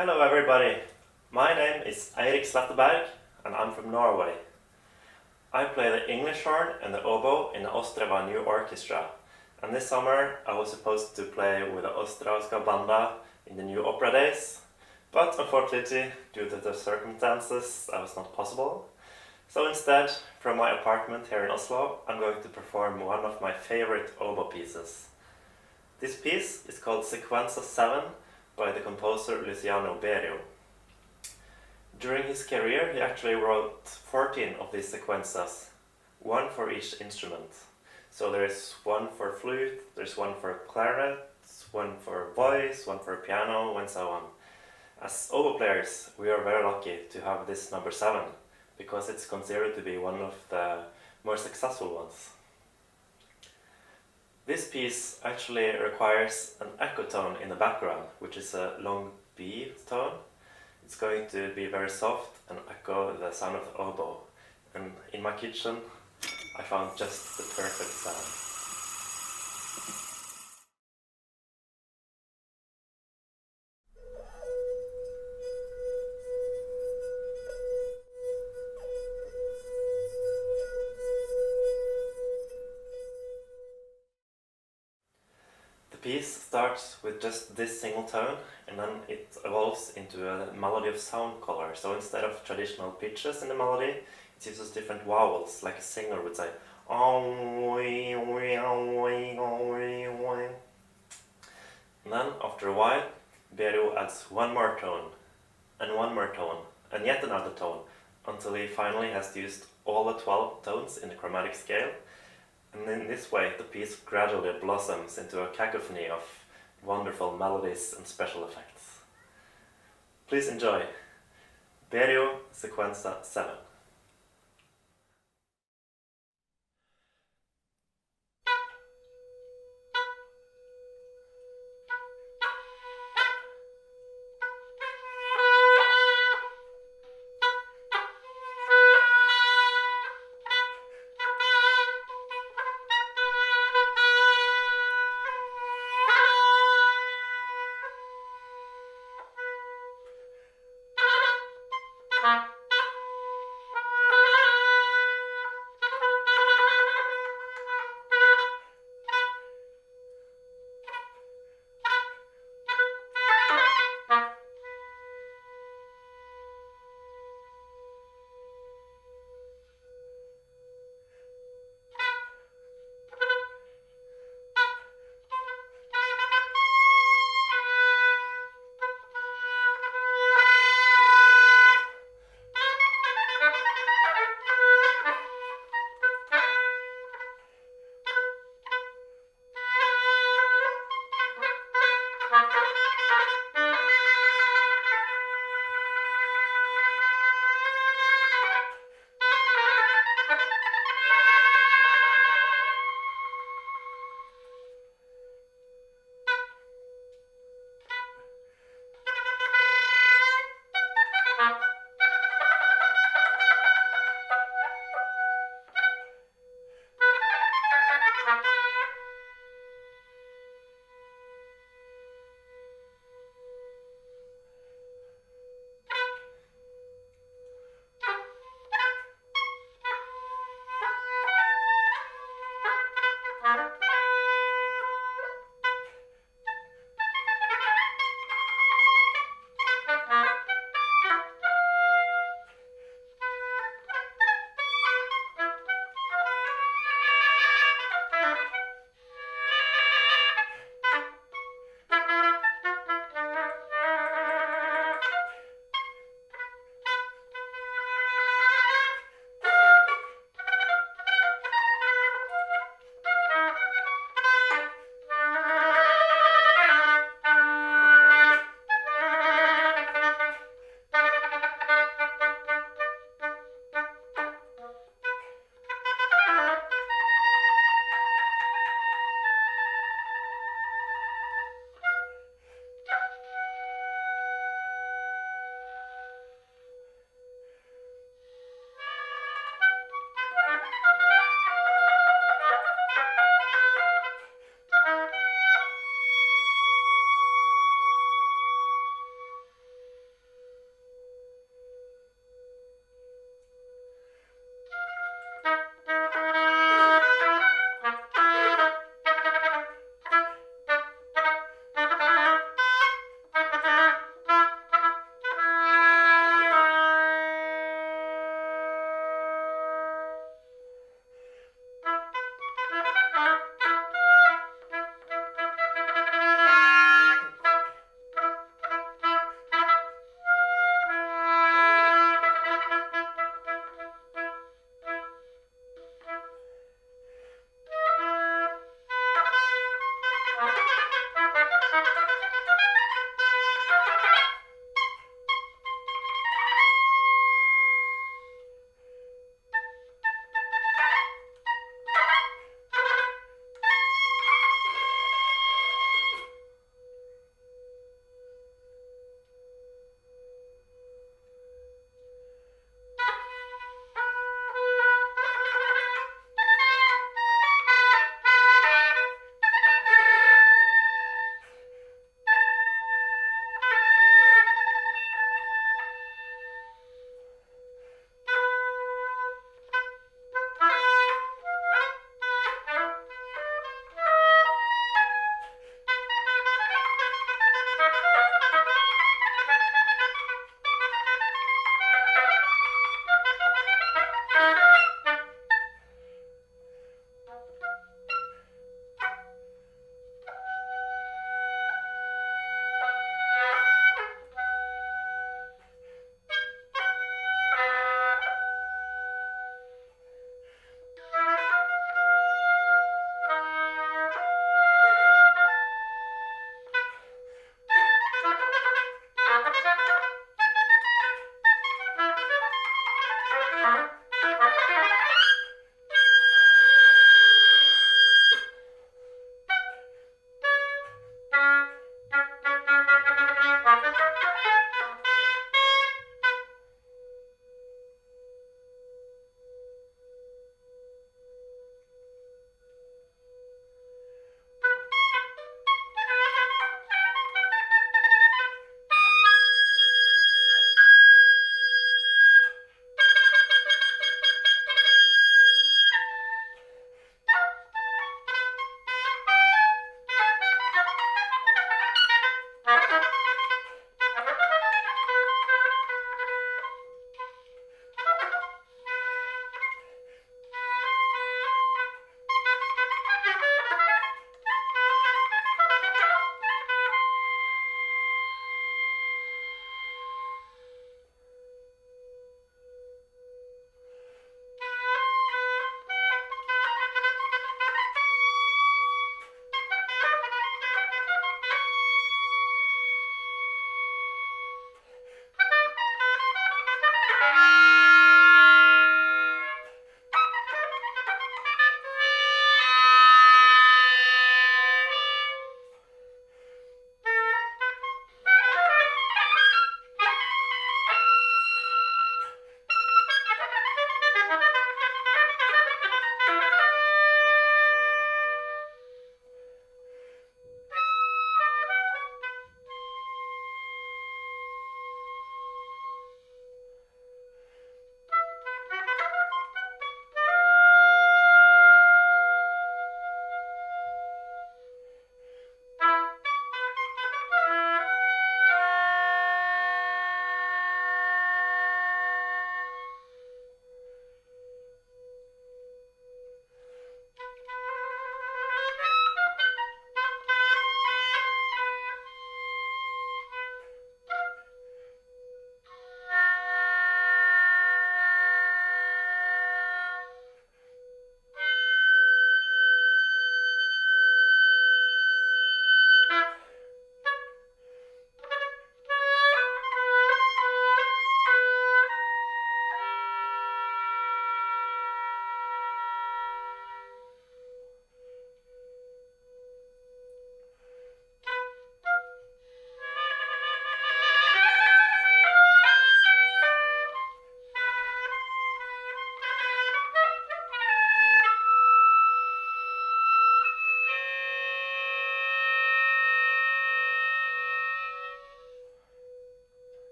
Hello everybody, my name is Eirik Sletteberg and I'm from Norway. I play the English horn and the oboe in the Ostravská new orchestra, and this summer I was supposed to play with the Ostravská banda in the new opera days, but unfortunately due to the circumstances that was not possible. So instead, from my apartment here in Oslo, I'm going to perform one of my favorite oboe pieces. This piece is called Sequenza 7 by the composer Luciano Berio. During his career, he actually wrote 14 of these sequenzas, one for each instrument. So there's one for flute, there's one for clarinet, one for voice, one for piano, and so on. As oboe players, we are very lucky to have this number 7, because it's considered to be one of the more successful ones. This piece actually requires an echo tone in the background, which is a long B tone. It's going to be very soft and echo the sound of the oboe. And in my kitchen, I found just the perfect sound. The piece starts with just this single tone, and then it evolves into a melody of sound color. So instead of traditional pitches in the melody, it uses different vowels, like a singer would say. And then, after a while, Berio adds one more tone, and yet another tone, until he finally has used all the 12 tones in the chromatic scale. And in this way, the piece gradually blossoms into a cacophony of wonderful melodies and special effects. Please enjoy Berio Sequenza 7.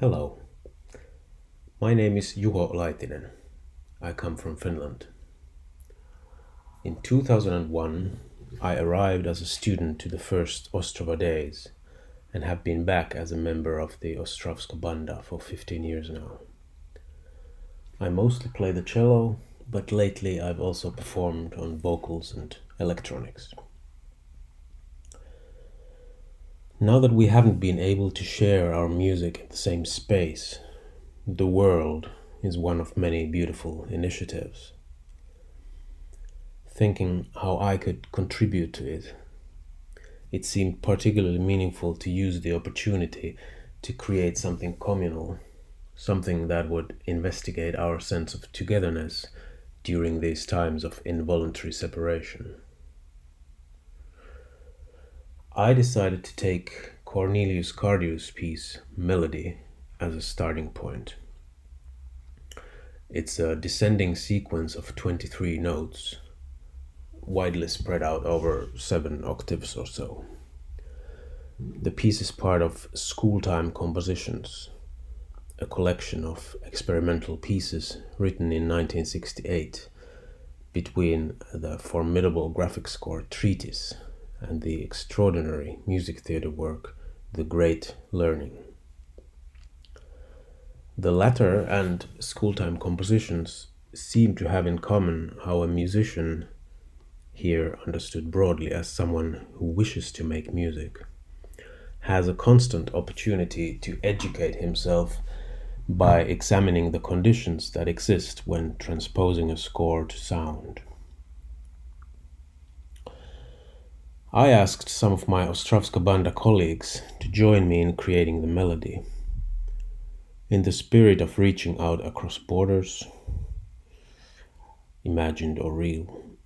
Hello, my name is Juho Laitinen. I come from Finland. In 2001, I arrived as a student to the first Ostrava days and have been back as a member of the Ostravská banda for 15 years now. I mostly play the cello, but lately I've also performed on vocals and electronics. Now that we haven't been able to share our music in the same space, The World is one of many beautiful initiatives. Thinking how I could contribute to it, it seemed particularly meaningful to use the opportunity to create something communal, something that would investigate our sense of togetherness during these times of involuntary separation. I decided to take Cornelius Cardew's piece, Melody, as a starting point. It's a descending sequence of 23 notes, widely spread out over 7 octaves or so. The piece is part of Schooltime Compositions, a collection of experimental pieces written in 1968 between the formidable graphic score Treatise and the extraordinary music theatre work The Great Learning. The latter and Schooltime Compositions seem to have in common how a musician, here understood broadly as someone who wishes to make music, has a constant opportunity to educate himself by examining the conditions that exist when transposing a score to sound. I asked some of my Ostravská banda colleagues to join me in creating the melody. In the spirit of reaching out across borders, imagined or real,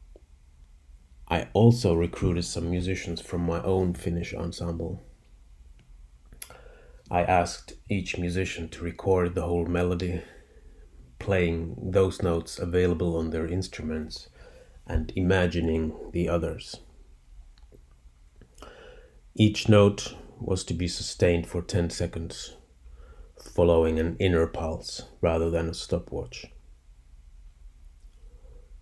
I also recruited some musicians from my own Finnish ensemble. I asked each musician to record the whole melody, playing those notes available on their instruments and imagining the others. Each note was to be sustained for 10 seconds, following an inner pulse rather than a stopwatch.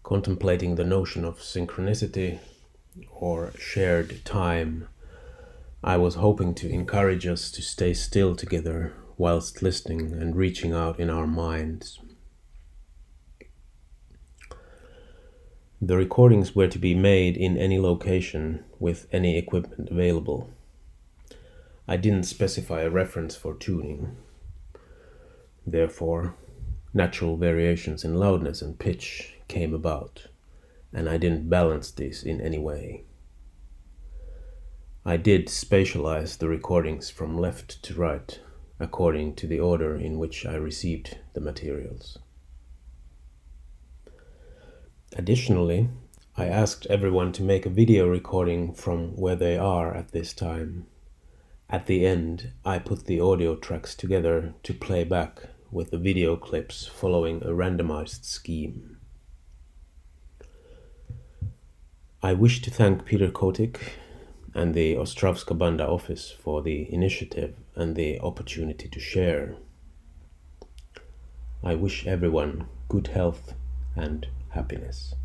Contemplating the notion of synchronicity or shared time, I was hoping to encourage us to stay still together whilst listening and reaching out in our minds. The recordings were to be made in any location with any equipment available. I didn't specify a reference for tuning. Therefore, natural variations in loudness and pitch came about, and I didn't balance these in any way. I did spatialize the recordings from left to right, according to the order in which I received the materials. Additionally, I asked everyone to make a video recording from where they are at this time. At the end, I put the audio tracks together to play back with the video clips following a randomized scheme. I wish to thank Peter Kotik and the Ostravská banda office for the initiative and the opportunity to share. I wish everyone good health and happiness.